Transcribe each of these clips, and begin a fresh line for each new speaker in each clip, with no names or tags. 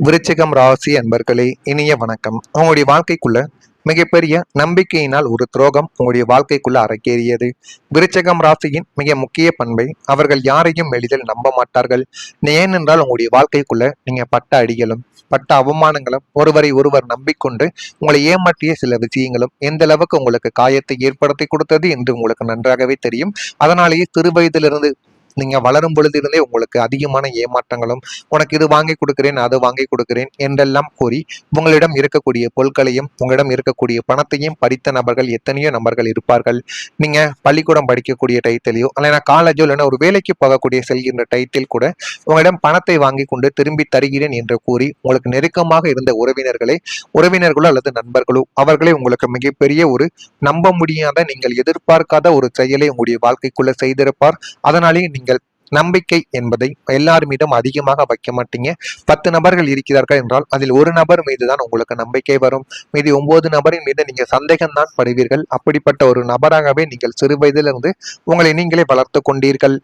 விருச்சிகம் ராசி அன்பர்களே, இனிய வணக்கம். உங்களுடைய வாழ்க்கைக்குள்ள மிகப்பெரிய நம்பிக்கையினால் ஒரு துரோகம் உங்களுடைய வாழ்க்கைக்குள்ள அரங்கேறியது. விருச்சிகம் ராசியின் மிக முக்கிய பண்பை அவர்கள் யாரையும் எளிதில் நம்ப மாட்டார்கள். ஏனென்றால் உங்களுடைய வாழ்க்கைக்குள்ள நீங்க பட்ட அடிகளும் பட்ட அவமானங்களும் ஒருவரை ஒருவர் நம்பிக்கொண்டு உங்களை ஏமாற்றிய சில விஷயங்களும் எந்த அளவுக்கு உங்களுக்கு காயத்தை ஏற்படுத்தி கொடுத்தது என்று உங்களுக்கு நன்றாகவே தெரியும். அதனாலேயே சிறு வயதிலிருந்து நீங்க வளரும் பொழுதிருந்தே உங்களுக்கு அதிகமான ஏமாற்றங்களும், உனக்கு இது வாங்கி கொடுக்கிறேன் அது வாங்கி கொடுக்கிறேன் என்றெல்லாம் கூறி உங்களிடம் இருக்கக்கூடிய பொருட்களையும் உங்களிடம் இருக்கக்கூடிய பணத்தையும் பறித்த நபர்கள் எத்தனையோ நபர்கள் இருப்பார்கள். நீங்க பள்ளிக்கூடம் படிக்கக்கூடிய டயத்திலையோ இல்லைன்னா காலேஜோ இல்லைன்னா ஒரு வேலைக்கு போகக்கூடிய செல்கின்ற டயத்தில் கூட உங்களிடம் பணத்தை வாங்கி கொண்டு திரும்பி தருகிறேன் என்று கூறி உங்களுக்கு நெருக்கமாக இருந்த உறவினர்களோ அல்லது நண்பர்களோ அவர்களே உங்களுக்கு மிகப்பெரிய ஒரு நம்ப முடியாத நீங்கள் எதிர்பார்க்காத ஒரு செயலை உங்களுடைய வாழ்க்கைக்குள்ள செய்திருப்பார். அதனாலேயே நீங்கள் நம்பிக்கை என்பதை எல்லார் மீதும் அதிகமாக வைக்க மாட்டீங்க. 10 நபர்கள் இருக்கிறார்கள் என்றால் அதில் ஒரு நபர் மீதுதான் உங்களுக்கு நம்பிக்கை வரும். மீதி 9 நபரின் மீது நீங்க சந்தேகம் தான் படுவீர்கள். அப்படிப்பட்ட ஒரு நபராகவே நீங்கள் சிறு வயதிலிருந்து உங்களை நீங்களே வளர்த்து கொண்டீர்கள்.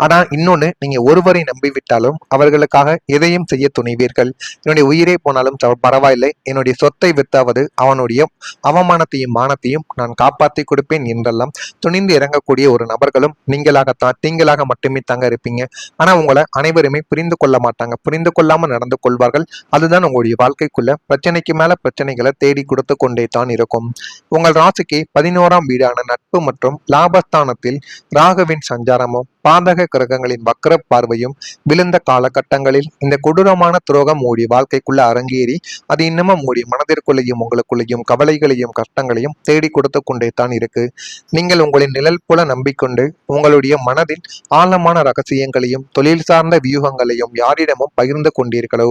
ஆனா இன்னொன்னு, நீங்க ஒருவரை நம்பிவிட்டாலும் அவர்களுக்காக எதையும் செய்ய துணிவீர்கள். என்னுடைய உயிரே போனாலும் பரவாயில்லை, என்னுடைய சொத்தை வித்தாவது அவனுடைய அவமானத்தையும் மானத்தையும் நான் காப்பாற்றி கொடுப்பேன் என்றெல்லாம் துணிந்து இறங்கக்கூடிய ஒரு நபர்களும் நீங்களாக மட்டுமே தாங்க இருப்பீங்க. ஆனா உங்களை அனைவருமே புரிந்து கொள்ள மாட்டாங்க, புரிந்து கொள்ளாம நடந்து கொள்வார்கள். அதுதான் உங்களுடைய வாழ்க்கைக்குள்ள பிரச்சனைக்கு மேல பிரச்சனைகளை தேடி கொடுத்து கொண்டே தான் இருக்கும். உங்கள் ராசிக்கு 11ஆம் வீடான நட்பு மற்றும் லாபஸ்தானத்தில் ராகுவின் சஞ்சாரமும் பாதக கிரகங்களின் வக்கர பார்வையும் விழுந்த காலகட்டங்களில் இந்த கொடூரமான துரோகம் உங்களுடைய வாழ்க்கைக்குள்ள அரங்கேறி அது இன்னமும் உங்களுடைய மனதிற்குள்ளேயும் உங்களுக்குள்ளேயும் கவலைகளையும் கஷ்டங்களையும் தேடி கொடுத்து கொண்டே தான் இருக்கு. நீங்கள் உங்களின் நிழல் போல நம்பிக்கொண்டு உங்களுடைய மனதில் ஆழமான ரகசியங்களையும் தொழில் சார்ந்த வியூகங்களையும் யாரிடமும் பகிர்ந்து கொண்டீர்களோ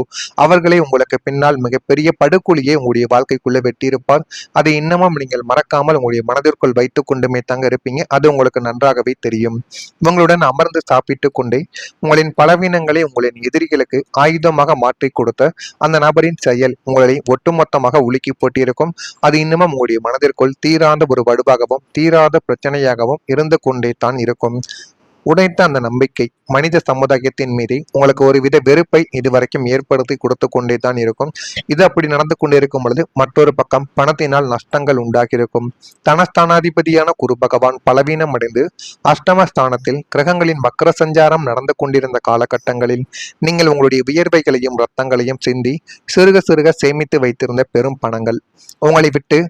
அவர்களே உங்களுக்கு பின்னால் மிகப்பெரிய படுகொலியை உங்களுடைய வாழ்க்கைக்குள்ள வெட்டியிருப்பார். அதை இன்னமும் நீங்கள் மறக்காமல் உங்களுடைய மனதிற்குள் வைத்துக் கொண்டுமே தாங்க இருப்பீங்க. அது உங்களுக்கு நன்றாகவே தெரியும். உங்களுடன் அமர்ந்து சாப்பிட்டு கொண்டே உங்களின் பலவீனங்களை உங்களின் எதிரிகளுக்கு ஆயுதமாக மாற்றி கொடுத்த அந்த நபரின் செயல் உங்களை ஒட்டுமொத்தமாக உலுக்கி போட்டிருக்கும். அது இன்னமும் உங்களுடைய மனதிற்குள் தீராத ஒரு வடுவாகவும் தீராத பிரச்சனையாகவும் இருந்து கொண்டே தான் இருக்கும். உடைத்த அந்த நம்பிக்கை மனித சமுதாயத்தின் மீது உங்களுக்கு ஒருவித வெறுப்பை இதுவரைக்கும் ஏற்படுத்தி கொடுத்து கொண்டே தான் இருக்கும். இது அப்படி நடந்து கொண்டே இருக்கும் பொழுது மற்றொரு பக்கம் பணத்தினால் நஷ்டங்கள் உண்டாகியிருக்கும். தனஸ்தானாதிபதியான குரு பகவான் பலவீனம் அடைந்து அஷ்டமஸ்தானத்தில் கிரகங்களின் வக்கர சஞ்சாரம் நடந்து கொண்டிருந்த காலகட்டங்களில் நீங்கள் உங்களுடைய வியர்வைகளையும் ரத்தங்களையும் சிந்தி சிறுக சிறுக சேமித்து வைத்திருந்த பெரும் பணங்கள் உங்களை விட்டு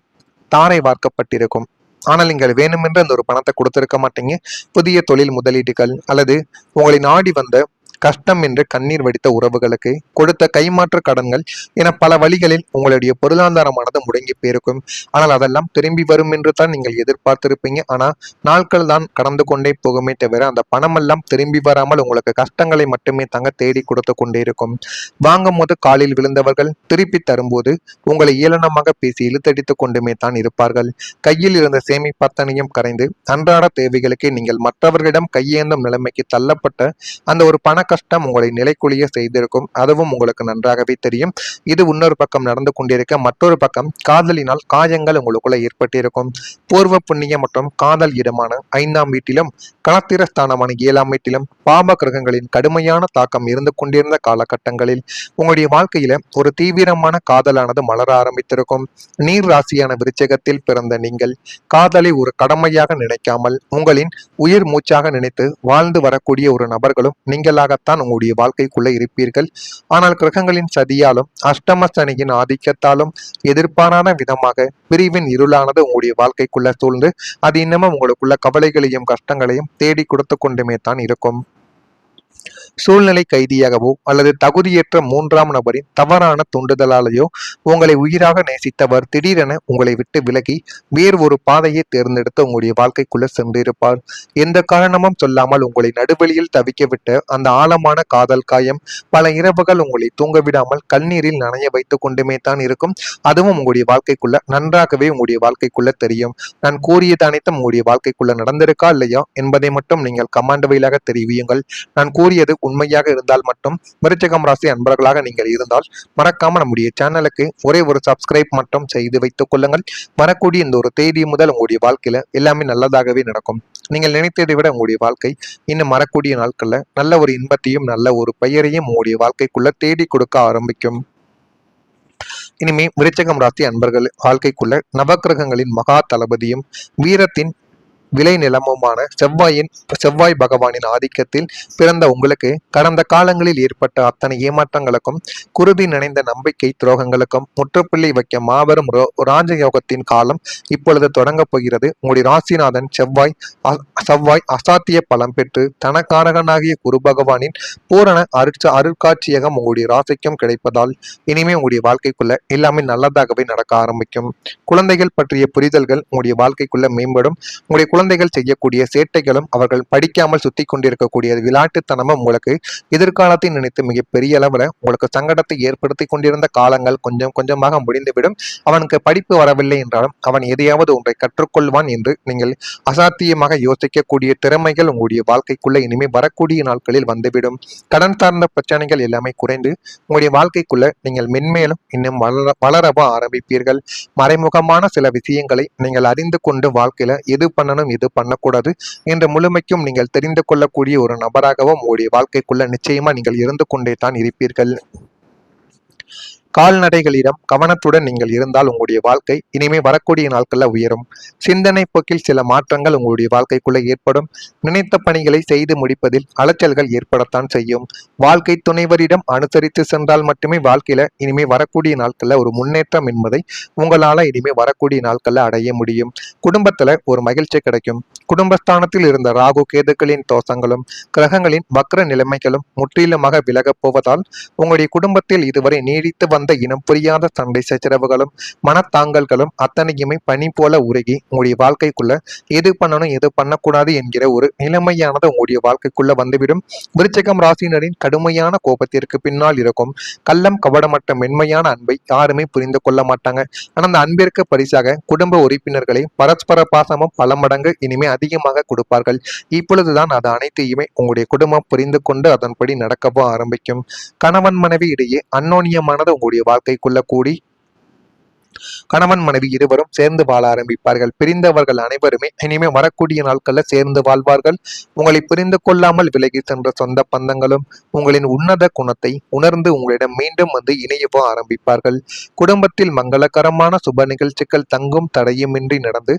தாரை வார்க்கப்பட்டிருக்கும். ஆனால் நீங்கள் வேணுமென்று அந்த ஒரு பணத்தை கொடுத்திருக்க மாட்டீங்க. புதிய தொழில் முதலீடுகள் அல்லது உங்களை நாடி வந்த கஷ்டம் என்று கண்ணீர் வடித்த உறவுகளுக்கு கொடுத்த கைமாற்று கடன்கள் என பல வழிகளில் உங்களுடைய பொருளாதாரமானது முடங்கி போயிருக்கும். ஆனால் அதெல்லாம் திரும்பி வரும் என்று தான் நீங்கள் எதிர்பார்த்திருப்பீங்க. ஆனால் நாட்கள் தான் கடந்து கொண்டே போகுமே தவிர அந்த பணமெல்லாம் திரும்பி வராமல் உங்களுக்கு கஷ்டங்களை மட்டுமே தாங்க தேடி கொடுத்து கொண்டே இருக்கும். வாங்கும் போது காலில் விழுந்தவர்கள் திருப்பி தரும்போது உங்களை ஏளனமாக பேசி இழுத்தடித்து கொண்டுமே தான் இருப்பார்கள். கையில் இருந்த சேமிப்பத்தனையும் கரைந்து அன்றாட தேவைகளுக்கு நீங்கள் மற்றவர்களிடம் கையேந்தும் நிலைமைக்கு தள்ளப்பட்ட அந்த ஒரு பண கஷ்டம் உங்களை நிலைக்குழிய செய்திருக்கும். அதுவும் உங்களுக்கு நன்றாகவே தெரியும். இது இன்னொரு பக்கம் நடந்து கொண்டிருக்க மற்றொரு பக்கம் காதலினால் காயங்கள் உங்களுக்குள்ள ஏற்பட்டிருக்கும். பூர்வ புண்ணியம் மற்றும் காதல் இடமான 5ஆம் வீட்டிலும் களத்திர ஸ்தானமான 7ஆம் வீட்டிலும் பாப கிரகங்களின் கடுமையான தாக்கம் இருந்து கொண்டிருந்த காலகட்டங்களில் உங்களுடைய வாழ்க்கையில ஒரு தீவிரமான காதலானது மலர ஆரம்பித்திருக்கும். நீர் ராசியான விருச்சிகத்தில் பிறந்த நீங்கள் காதலை ஒரு கடமையாக நினைக்காமல் உங்களின் உயிர் மூச்சாக நினைத்து வாழ்ந்து வரக்கூடிய ஒரு நபர்களும் நீங்களாக உங்களுடைய வாழ்க்கைக்குள்ள இருப்பீர்கள். ஆனால் கிரகங்களின் சதியாலும் அஷ்டம சனியின் ஆதிக்கத்தாலும் எதிர்பாராத விதமாக பிரிவின் இருளானது உங்களுடைய வாழ்க்கைக்குள்ள சூழ்ந்து அது இன்னமும் உங்களுக்குள்ள கவலைகளையும் கஷ்டங்களையும் தேடி கொடுத்து கொண்டுமே தான் இருக்கும். சூழ்நிலை கைதியாகவோ அல்லது தகுதியற்ற 3ஆம் நபரின் தவறான தூண்டுதலாலேயோ உங்களை உயிராக நேசித்தவர் திடீரென உங்களை விட்டு விலகி வேறு ஒரு பாதையை தேர்ந்தெடுத்து உங்களுடைய வாழ்க்கைக்குள்ள சென்றிருப்பார். எந்த காரணமும் சொல்லாமல் உங்களை நடுவெளியில் தவிக்க விட்ட அந்த ஆழமான காதல் காயம் பல இரவுகள் உங்களை தூங்க விடாமல் கண்ணீரில் நனைய வைத்துக் கொண்டுமே தான் இருக்கும். அதுவும் உங்களுடைய வாழ்க்கைக்குள்ள நன்றாகவே உங்களுடைய வாழ்க்கைக்குள்ள தெரியும். நான் கூறியது அனைத்தும் உங்களுடைய வாழ்க்கைக்குள்ள நடந்திருக்கா இல்லையா என்பதை மட்டும் நீங்கள் கமாண்ட் வழியாக தெரிவியுங்கள். நான் கூறியது உண்மையாக இருந்தால் மட்டும் விருச்சிகம் ராசி அன்பர்களாக நீங்கள் இருந்தால் மறக்காம நம்முடைய சேனலுக்கு ஒரே ஒரு சப்ஸ்கிரைப் மட்டும் செய்து வைத்துக் கொள்ளுங்கள். வரக்கூடிய இந்த ஒரு தேதி முதல் உங்களுடைய வாழ்க்கையில எல்லாமே நல்லதாகவே நடக்கும். நீங்கள் நினைத்ததை விட உங்களுடைய வாழ்க்கை இன்னும் வரக்கூடிய நாட்கள்ல நல்ல ஒரு இன்பத்தையும் நல்ல ஒரு பெயரையும் உங்களுடைய வாழ்க்கைக்குள்ள தேடி கொடுக்க ஆரம்பிக்கும். இனிமே விருச்சிகம் ராசி அன்பர்கள் வாழ்க்கைக்குள்ள நவக்கிரகங்களின் மகா தளபதியும் வீரத்தின் விளை நிலமுமான செவ்வாய் பகவானின் ஆதிக்கத்தில் பிறந்த உங்களுக்கு கடந்த காலங்களில் ஏற்பட்ட அத்தனை ஏமாற்றங்களுக்கும் குருதி நினைந்த நம்பிக்கை துரோகங்களுக்கும் முற்றுப்புள்ளி வைக்க மாபெரும் ராஜயோகத்தின் காலம் இப்பொழுது தொடங்கப் போகிறது. உங்களுடைய ராசிநாதன் செவ்வாய் அசாத்திய பலம் பெற்று தனக்காரகனாகிய குரு பகவானின் பூரண அருட்காட்சியகம் உங்களுடைய ராசிக்கும் கிடைப்பதால் இனிமே உங்களுடைய வாழ்க்கைக்குள்ள எல்லாமே நல்லதாகவே நடக்க ஆரம்பிக்கும். குழந்தைகள் பற்றிய புரிதல்கள் உங்களுடைய வாழ்க்கைக்குள்ள மேம்படும். உங்களுடைய குழந்தைகள் செய்யக்கூடிய சேட்டைகளும் அவர்கள் படிக்காமல் சுத்தி கொண்டிருக்கக்கூடிய விளையாட்டுத்தனமும் உங்களுக்கு எதிர்காலத்தை நினைத்து மிகப்பெரிய அளவுல உங்களுக்கு சங்கடத்தை ஏற்படுத்தி கொண்டிருந்த காலங்கள் கொஞ்சம் கொஞ்சமாக முடிந்துவிடும். அவனுக்கு படிப்பு வரவில்லை என்றாலும் அவன் எதையாவது ஒன்றை கற்றுக்கொள்வான் என்று நீங்கள் அசாத்தியமாக யோசிக்கக்கூடிய திறமைகள் உங்களுடைய வாழ்க்கைக்குள்ள இனிமே வரக்கூடிய நாட்களில் வந்துவிடும். கடன் சார்ந்த பிரச்சனைகள் எல்லாமே குறைந்து உங்களுடைய வாழ்க்கைக்குள்ள நீங்கள் மென்மேலும் இன்னும் வளரவா ஆரம்பிப்பீர்கள். மறைமுகமான சில விஷயங்களை நீங்கள் அறிந்து கொண்டு வாழ்க்கையில எது பண்ணணும் எது பண்ணக்கூடாது என்ற முழுமைக்கும் நீங்கள் தெரிந்து கொள்ளக்கூடிய ஒரு நபராகவும் உங்களுடைய வாழ்க்கைக்குள்ள நிச்சயமா நீங்கள் இருந்து கொண்டே தான் இருப்பீர்கள். கால்நடைகளிடம் கவனத்துடன் நீங்கள் இருந்தால் உங்களுடைய வாழ்க்கை இனிமே வரக்கூடிய நாட்கள்ல உயரும். சிந்தனை போக்கில் சில மாற்றங்கள் உங்களுடைய வாழ்க்கைக்குள்ள ஏற்படும். நினைத்த பணிகளை செய்து முடிப்பதில் அலைச்சல்கள் ஏற்படத்தான் செய்யும். வாழ்க்கை துணைவரிடம் அனுசரித்து சென்றால் மட்டுமே வாழ்க்கையில இனிமே வரக்கூடிய நாட்கள்ல ஒரு முன்னேற்றம் என்பதை உங்களால இனிமே வரக்கூடிய நாட்கள்ல அடைய முடியும். குடும்பத்துல ஒரு மகிழ்ச்சி கிடைக்கும். குடும்பஸ்தானத்தில் இருந்த ராகு கேதுக்களின் தோஷங்களும் கிரகங்களின் வக்ர நிலைமைகளும் முற்றிலுமாக விலகப் போவதால் உங்களுடைய குடும்பத்தில் இதுவரை நீடித்து வந்த இனம் புரியாத சண்டை சச்சரவுகளும் மனத்தாங்கல்களும் அத்தனையுமே பனி போல உருகி உங்களுடைய வாழ்க்கைக்குள்ள எது பண்ணணும் எது பண்ணக்கூடாது என்கிற ஒரு நிலைமையானது உங்களுடைய வாழ்க்கைக்குள்ள வந்துவிடும். விருச்சிகம் ராசினரின் கடுமையான கோபத்திற்கு பின்னால் இருக்கும் கள்ளம் கபடமற்ற மென்மையான அன்பை யாருமே புரிந்து கொள்ள மாட்டாங்க. ஆனா அந்த அன்பிற்கு பரிசாக குடும்ப உறுப்பினர்களை பரஸ்பர பாசமும் பல மடங்கு இனிமே அதிகமாக கொடுப்பார்கள். இப்பொழுதுதான் அது அனைத்தையுமே உங்களுடைய குடும்பம் புரிந்து கொண்டு அதன்படி நடக்கவும் ஆரம்பிக்கும். கணவன் மனைவி இடையே அன்னோன்யமானது உங்களுடைய வாழ்க்கைக்குள்ள கூடி கணவன் மனைவி இருவரும் சேர்ந்து வாழ ஆரம்பிப்பார்கள். பிரிந்தவர்கள் அனைவருமே இனிமே வரக்கூடிய நாட்கள்ல சேர்ந்து வாழ்வார்கள். உங்களை புரிந்து கொள்ளாமல் விலகி சென்ற சொந்த பந்தங்களும் உங்களின் உன்னத குணத்தை உணர்ந்து உங்களிடம் மீண்டும் வந்து இணையவோ ஆரம்பிப்பார்கள். குடும்பத்தில் மங்களகரமான சுப நிகழ்ச்சிகள் தங்கும் தடையுமின்றி நடந்து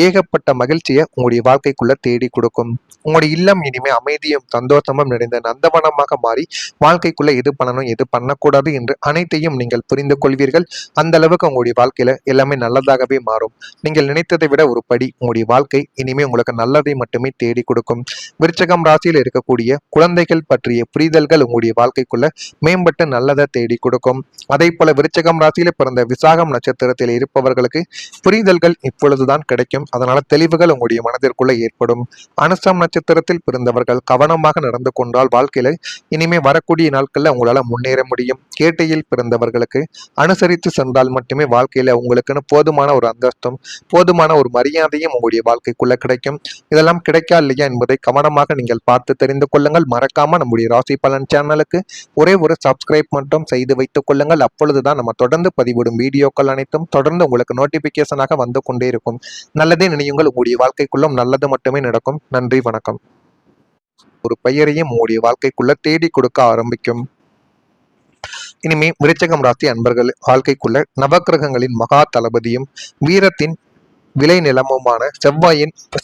ஏகப்பட்ட மகிழ்ச்சியை உங்களுடைய வாழ்க்கைக்குள்ள தேடி கொடுக்கும். உங்களுடைய இல்லம் இனிமே அமைதியும் சந்தோஷமும் நிறைந்த நந்தவனமாக மாறி வாழ்க்கைக்குள்ள எது பண்ணணும் எது பண்ணக்கூடாது என்று அனைத்தையும் நீங்கள் புரிந்து கொள்வீர்கள். அந்த அளவுக்கு உங்களுடைய வாழ்க்கையில எல்லாமே நல்லதாகவே மாறும். நீங்கள் நினைத்ததை விட ஒரு படி உங்களுடைய வாழ்க்கை இனிமே உங்களுக்கு நல்லதை மட்டுமே தேடி கொடுக்கும். விருச்சிகம் ராசியில் இருக்கக்கூடிய குழந்தைகள் பற்றிய புரிதல்கள் உங்களுடைய வாழ்க்கைக்குள்ள மேம்பட்டு நல்லதை தேடி கொடுக்கும். அதே போல விருச்சிகம் ராசியில பிறந்த விசாகம் நட்சத்திரத்தில் இருப்பவர்களுக்கு புரிதல்கள் இப்பொழுதுதான் கிடைக்கும். அதனால தெளிவுகள் உங்களுடைய மனதிற்குள்ள ஏற்படும். அனுசம் நட்சத்திரத்தில் பிறந்தவர்கள் கவனமாக நடந்து கொண்டால் வாழ்க்கையில இனிமே வரக்கூடிய நாட்கள்ல உங்களால முன்னேற முடியும். கேட்டையில் பிறந்தவர்களுக்கு அனுசரித்து சென்றால் மட்டுமே வாழ்க்கையில உங்களுக்குன்னு போதுமான ஒரு அந்தஸ்தும் போதுமான ஒரு மரியாதையும் உங்களுடைய வாழ்க்கைக்குள்ள கிடைக்கும். இதெல்லாம் கிடைக்கா இல்லையா என்பதை கவனமாக நீங்கள் பார்த்து தெரிந்து கொள்ளுங்கள். மறக்காம நம்முடைய ராசி பலன் சேனலுக்கு ஒரே ஒரு சப்ஸ்கிரைப் மட்டும் செய்து வைத்துக் கொள்ளுங்கள். அப்பொழுதுதான் நம்ம தொடர்ந்து பதிவிடும் வீடியோக்கள் அனைத்தும் தொடர்ந்து உங்களுக்கு நோட்டிபிகேஷனாக வந்து கொண்டே இருக்கும். நல்லதே நினையுங்கள். உங்களுடைய வாழ்க்கைக்குள்ளும் நல்லது மட்டுமே நடக்கும். நன்றி, வணக்கம். ஒரு பெயரையும் உங்களுடைய வாழ்க்கைக்குள்ள தேடி கொடுக்க ஆரம்பிக்கும். இனிமே விருச்சிகம் ராசி அன்பர்கள் வாழ்க்கைக்குள்ள நவக்கிரகங்களின் மகா தளபதியும் வீரத்தின் விளை நிலமுமான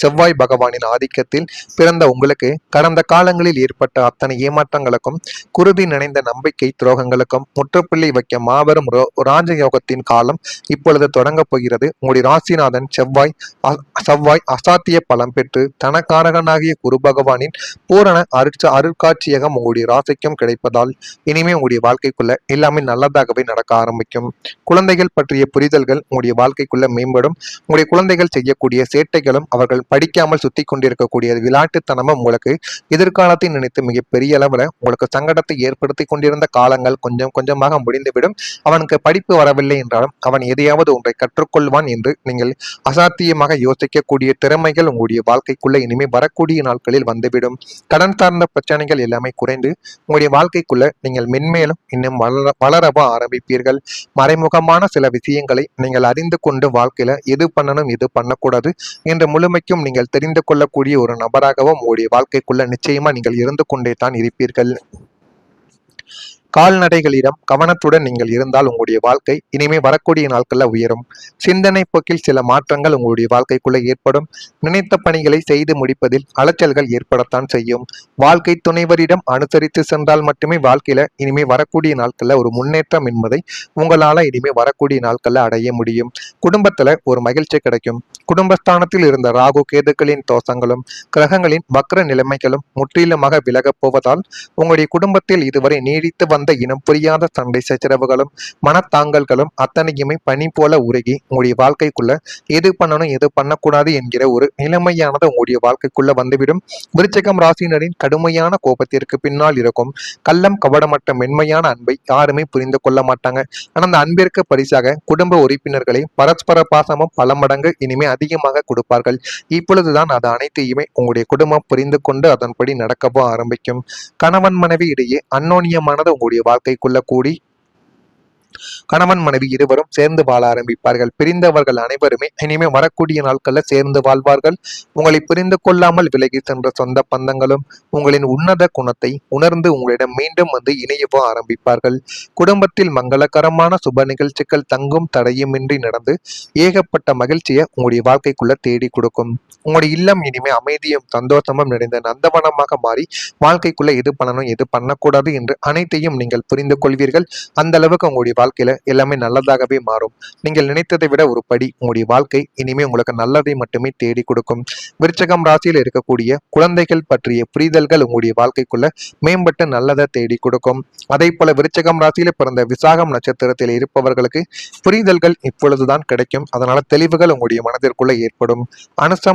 செவ்வாய் பகவானின் ஆதிக்கத்தில் பிறந்த உங்களுக்கு கடந்த காலங்களில் ஏற்பட்ட அத்தனை ஏமாற்றங்களுக்கும் குருதி நினைந்த நம்பிக்கை துரோகங்களுக்கும் முற்றுப்புள்ளி வைக்க மாபெரும் ராஜயோகத்தின் காலம் இப்பொழுது தொடங்கப் போகிறது. உங்களுடைய ராசிநாதன் செவ்வாய் அசாத்திய பலம் பெற்று தனக்காரகனாகிய குரு பகவானின் பூரண அருட்காட்சியகம் உங்களுடைய ராசிக்கும் கிடைப்பதால் இனிமே உங்களுடைய வாழ்க்கைக்குள்ள எல்லாமே நல்லதாகவே நடக்க ஆரம்பிக்கும். குழந்தைகள் பற்றிய புரிதல்கள் உங்களுடைய வாழ்க்கைக்குள்ள மேம்படும். உங்களுடைய குழந்தைகள் செய்யக்கூடிய சேட்டைகளும் அவர்கள் படிக்காமல் சுத்தி கொண்டிருக்கக்கூடிய விளையாட்டுத்தனமும் உங்களுக்கு எதிர்காலத்தை நினைத்து மிகப்பெரிய அளவுல உங்களுக்கு சங்கடத்தை ஏற்படுத்தி கொண்டிருந்த காலங்கள் கொஞ்சம் கொஞ்சமாக முடிந்துவிடும். அவனுக்கு படிப்பு வரவில்லை என்றாலும் அவன் எதையாவது ஒன்றை கற்றுக்கொள்வான் என்று நீங்கள் அசாத்தியமாக யோசிக்கக்கூடிய திறமைகள் உங்களுடைய வாழ்க்கைக்குள்ள இனிமே வரக்கூடிய நாட்களில் வந்துவிடும். கடன் சார்ந்த பிரச்சனைகள் எல்லாமே குறைந்து உங்களுடைய வாழ்க்கைக்குள்ள நீங்கள் மென்மேலும் இன்னும் வளரவோ ஆரம்பிப்பீர்கள். மறைமுகமான சில விஷயங்களை நீங்கள் அறிந்து கொண்டு வாழ்க்கையில எது பண்ணணும் எது பண்ணக்கூடாது என்ற முழுமைக்கும் நீங்கள் தெரிந்து கொள்ளக்கூடிய ஒரு நபராகவும் உங்களுடைய வாழ்க்கைக்குள்ள நிச்சயமா நீங்கள் இருந்து கொண்டே தான் இருப்பீர்கள். கால்நடைகளிடம் கவனத்துடன் நீங்கள் இருந்தால் உங்களுடைய வாழ்க்கை இனிமே வரக்கூடிய நாட்கள்ல உயரும். சிந்தனை போக்கில் சில மாற்றங்கள் உங்களுடைய வாழ்க்கைக்குள்ள ஏற்படும். நினைத்த பணிகளை செய்து முடிப்பதில் அலைச்சல்கள் ஏற்படத்தான் செய்யும். வாழ்க்கை துணைவரிடம் அனுசரித்து சென்றால் மட்டுமே வாழ்க்கையில இனிமே வரக்கூடிய நாட்கள்ல ஒரு முன்னேற்றம் என்பதை உங்களால இனிமே வரக்கூடிய நாட்கள்ல அடைய முடியும். குடும்பத்துல ஒரு மகிழ்ச்சி கிடைக்கும். குடும்பஸ்தானத்தில் இருந்த ராகு கேதுக்களின் தோஷங்களும் கிரகங்களின் வக்ர நிலைமைகளும் முற்றிலுமாக விலகப் போவதால் உங்களுடைய குடும்பத்தில் இதுவரை நீடித்து வந்த இனம் புரியாத சண்டை சச்சரவுகளும் மனத்தாங்கல்களும் அத்தனையுமே பனி போல உருகி உங்களுடைய வாழ்க்கைக்குள்ள எது பண்ணணும் எது பண்ணக்கூடாது என்கிற ஒரு நிலைமையானது உங்களுடைய வாழ்க்கைக்குள்ள வந்துவிடும். விருச்சிகம் ராசினரின் கடுமையான கோபத்திற்கு பின்னால் இருக்கும் கள்ளம் கவடமற்ற மென்மையான அன்பை யாருமே புரிந்து கொள்ள மாட்டாங்க. ஆனா அந்த அன்பிற்கு பரிசாக குடும்ப உறுப்பினர்களை பரஸ்பர பாசமும் பல மடங்கு இனிமே அதிகமாக கொடுப்பார்கள். இப்பொழுதுதான் அது அனைத்தையுமே உங்களுடைய குடும்பம் புரிந்து கொண்டு அதன்படி நடக்கவோ ஆரம்பிக்கும். கணவன் மனைவி இடையே அன்னோன்யமானது உங்களுடைய வாழ்க்கைக்குள்ள கூடி கணவன் மனைவி இருவரும் சேர்ந்து வாழ ஆரம்பிப்பார்கள். பிரிந்தவர்கள் அனைவருமே இனிமே வரக்கூடிய நாட்கள்ல சேர்ந்து வாழ்வார்கள். உங்களை புரிந்து கொள்ளாமல் விலகி சென்ற சொந்த பந்தங்களும் உங்களின் உன்னத குணத்தை உணர்ந்து உங்களிடம் மீண்டும் வந்து இணையவோ ஆரம்பிப்பார்கள். குடும்பத்தில் மங்களகரமான சுப நிகழ்ச்சிகள் தங்கும் தடையுமின்றி நடந்து ஏகப்பட்ட மகிழ்ச்சியை உங்களுடைய வாழ்க்கைக்குள்ள தேடி கொடுக்கும். உங்களுடைய இல்லம் இனிமே அமைதியும் சந்தோஷமும் நிறைந்த நந்தவனமாக மாறி வாழ்க்கைக்குள்ள எது பண்ணணும் எது பண்ணக்கூடாது என்று அனைத்தையும் நீங்கள் புரிந்து கொள்வீர்கள். அந்த அளவுக்கு உங்களுடைய வாழ்க்கையில எல்லாமே நல்லதாகவே மாறும். நீங்கள் நினைத்ததை விட ஒரு படி உங்களுடைய வாழ்க்கை இனிமே உங்களுக்கு நல்லதை மட்டுமே தேடி கொடுக்கும். விருச்சகம் ராசியில் இருக்கக்கூடிய குழந்தைகள் பற்றிய புரிதல்கள் உங்களுடைய வாழ்க்கைக்குள்ள மேம்பட்டு நல்லதை தேடி கொடுக்கும். அதே போல விருச்சகம் ராசியில பிறந்த விசாகம் நட்சத்திரத்தில் இருப்பவர்களுக்கு புரிதல்கள் இப்பொழுதுதான் கிடைக்கும். அதனால தெளிவுகள் உங்களுடைய மனதிற்குள்ள ஏற்படும். அனுசம்